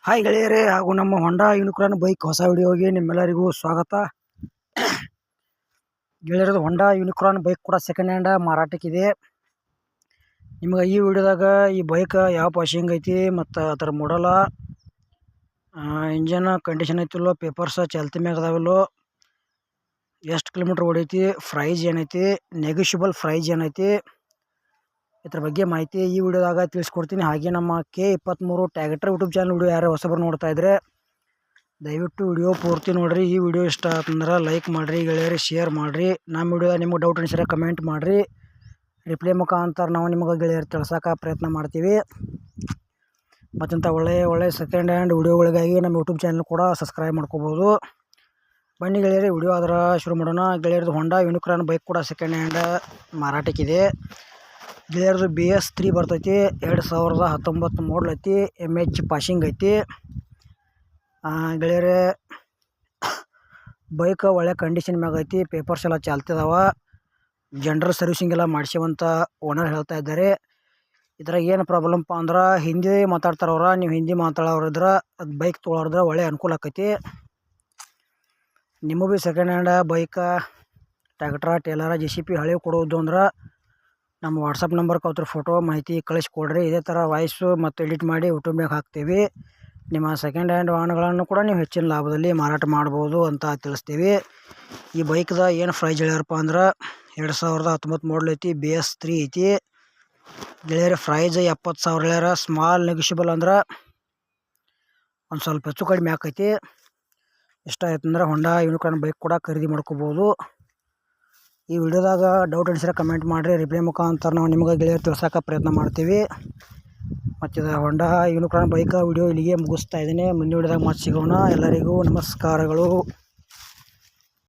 Hi ಗೆಳೆಯರೇ ಹಾಗೂ ನಮ್ಮ ಹೊಂಡಾ ಯೂನಿಕಾರ್ನ್ ಬೈಕ್ ಹೊಸ ವಿಡಿಯೋಗೆ ನಿಮ್ಮೆಲ್ಲರಿಗೂ ಸ್ವಾಗತ. ಗೆಳೆಯರದು ಹೊಂಡಾ ಯೂನಿಕಾರ್ನ್ ಬೈಕ್ ಕೂಡ ಸೆಕೆಂಡ್ ಹ್ಯಾಂಡ್ ಮಾರಾಟಕ್ಕಿದೆ. ನಿಮಗೆ ಈ ವಿಡಿಯೋದಾಗ ಈ ಬೈಕ್ ಯಾವ ಪಾಸಿಂಗ್ ಐತಿ ಮತ್ತು ಅದರ ಮಾಡಲ, ಇಂಜನ್ ಕಂಡೀಷನ್ ಐತಿಲ್ಲೋ, ಪೇಪರ್ಸ್ ಚಾಲ್ತಿ ಮ್ಯಾಗ ಅದಾವಿಲ್ಲೋ, ಎಷ್ಟು ಕಿಲೋಮೀಟ್ರ್ ಹೊಡೈತಿ, ಪ್ರೈಸ್ ಏನೈತಿ, ನೆಗೋಷಿಯಬಲ್ ಪ್ರೈಸ್ ಏನೈತಿ, ಇದ್ರ ಬಗ್ಗೆ ಮಾಹಿತಿ ಈ ವಿಡಿಯೋದಾಗ ತಿಳಿಸ್ಕೊಡ್ತೀನಿ. ಹಾಗೆ ನಮ್ಮ K23 tractor YouTube channel video ಯಾರು ಹೊಸಬರು ನೋಡ್ತಾ ಇದ್ರೆ ದಯವಿಟ್ಟು ವಿಡಿಯೋ ಪೂರ್ತಿ ನೋಡಿರಿ. ಈ ವಿಡಿಯೋ ಇಷ್ಟ ಆತಂದ್ರೆ ಲೈಕ್ ಮಾಡಿರಿ ಗೆಳೆಯರಿ, ಶೇರ್ ಮಾಡಿರಿ. ನಮ್ಮ ವಿಡಿಯೋದಾಗ ನಿಮಗೆ ಡೌಟ್ ಅನಿಸಿದ್ರೆ ಕಮೆಂಟ್ ಮಾಡಿರಿ. ರಿಪ್ಲೈ ಮುಖಾಂತರ ನಾವು ನಿಮಗೆ ಗೆಳೆಯರು ತಿಳ್ಸೋಕೆ ಪ್ರಯತ್ನ ಮಾಡ್ತೀವಿ. ಮತ್ತಂಥ ಒಳ್ಳೆಯ ಸೆಕೆಂಡ್ ಹ್ಯಾಂಡ್ ವಿಡಿಯೋಗಳಿಗಾಗಿ ನಮ್ಮ ಯೂಟ್ಯೂಬ್ ಚಾನಲ್ ಕೂಡ ಸಬ್ಸ್ಕ್ರೈಬ್ ಮಾಡ್ಕೋಬೋದು. ಬನ್ನಿ ಗೆಳೆಯರಿ, ವಿಡಿಯೋ ಆದ್ರೆ ಶುರು ಮಾಡೋಣ. ಗೆಳೆಯರದು ಹೊಂಡಾ ಯೂನಿಕಾರ್ನ್ ಬೈಕ್ ಕೂಡ ಸೆಕೆಂಡ್ ಹ್ಯಾಂಡ್ ಮಾರಾಟಕ್ಕಿದೆ. ಗೆಳೆಯರದು BS3 ಬರ್ತೈತಿ, 2019 ಮಾಡಲ್ ಐತಿ, MH ಪಾಸಿಂಗ್ ಐತಿ. ಗೆಳೆಯರೇ ಬೈಕ್ ಒಳ್ಳೆ ಕಂಡೀಷನ್ ಮ್ಯಾಗ ಐತಿ, ಪೇಪರ್ಸ್ ಎಲ್ಲ ಚಾಲ್ತಿದಾವ, ಜನರಲ್ ಸರ್ವಿಸಿಂಗ್ ಎಲ್ಲ ಮಾಡಿಸಿವಂತ ಓನರ್ ಹೇಳ್ತಾ ಇದ್ದಾರೆ. ಇದ್ರಾಗ ಏನು ಪ್ರಾಬ್ಲಮ್ಪ ಅಂದ್ರೆ ಹಿಂದಿ ಮಾತಾಡ್ತಾರವ್ರ, ನೀವು ಹಿಂದಿ ಮಾತಾಡೋರಿದ್ರೆ ಅದು ಬೈಕ್ ತೊಗೊಳೋರಿದ್ರೆ ಒಳ್ಳೆ ಅನುಕೂಲ ಆಕೈತಿ. ನಿಮಗೂ ಭೀ second hand bike, tractor, ಟೇಲರ, JCB ಹಳೆ ಕೊಡೋದು ಅಂದ್ರೆ ನಮ್ಮ ವಾಟ್ಸಪ್ ನಂಬರ್ಗೆ ಅವ್ರ ಫೋಟೋ ಮಾಹಿತಿ ಕಳಿಸ್ಕೊಡ್ರಿ. ಇದೇ ಥರ ವಾಯ್ಸು ಮತ್ತು ಎಡಿಟ್ ಮಾಡಿ ಯೂಟ್ಯೂಬ್ನಾಗ ಹಾಕ್ತೀವಿ. ನಿಮ್ಮ ಸೆಕೆಂಡ್ ಹ್ಯಾಂಡ್ ವಾಹನಗಳನ್ನು ಕೂಡ ನೀವು ಹೆಚ್ಚಿನ ಲಾಭದಲ್ಲಿ ಮಾರಾಟ ಮಾಡ್ಬೋದು ಅಂತ ತಿಳಿಸ್ತೀವಿ. ಈ ಬೈಕ್ದ ಏನು ಪ್ರೈಸ್ ಹೇಳ್ಯಾರಪ್ಪ ಅಂದ್ರೆ 2019 ಮಾಡಲ್ ಐತಿ, BS3 ಐತಿ. ಗೆಳೆಯರ ಪ್ರೈಸ್ 70,000 ಹೇಳ್ಯಾರ. ಸ್ಮಾಲ್ ನೆಗೋಷಿಯಬಲ್ ಅಂದ್ರೆ ಒಂದು ಸ್ವಲ್ಪ ಹೆಚ್ಚು ಕಡಿಮೆ ಆಕೈತಿ. ಇಷ್ಟ ಆಯ್ತಂದ್ರೆ ಹೊಂಡಾ ಯೂನಿಕಾರ್ನ್ ಬೈಕ್ ಕೂಡ ಖರೀದಿ ಮಾಡ್ಕೋಬೋದು. ಈ ವಿಡಿಯೋದಾಗ ಡೌಟ್ ಅನಿಸಿದ್ರೆ ಕಮೆಂಟ್ ಮಾಡಿರಿ. ರಿಪ್ಲೈ ಮುಖಾಂತರ ನಾವು ನಿಮಗೆ ಗೆಳೆಯರು ತಿಳ್ಸೋಕೆ ಪ್ರಯತ್ನ ಮಾಡ್ತೀವಿ. ಮತ್ತು ಇದು ಹೊಂಡಾ ಯೂನಿಕಾರ್ನ್ ಬೈಕ್ ವಿಡಿಯೋ ಇಲ್ಲಿಗೆ ಮುಗಿಸ್ತಾ ಇದ್ದೀನಿ. ಮುಂದಿನ ವಿಡಿಯೋದಾಗ ಮತ್ತೆ ಸಿಗೋಣ. ಎಲ್ಲರಿಗೂ ನಮಸ್ಕಾರಗಳು.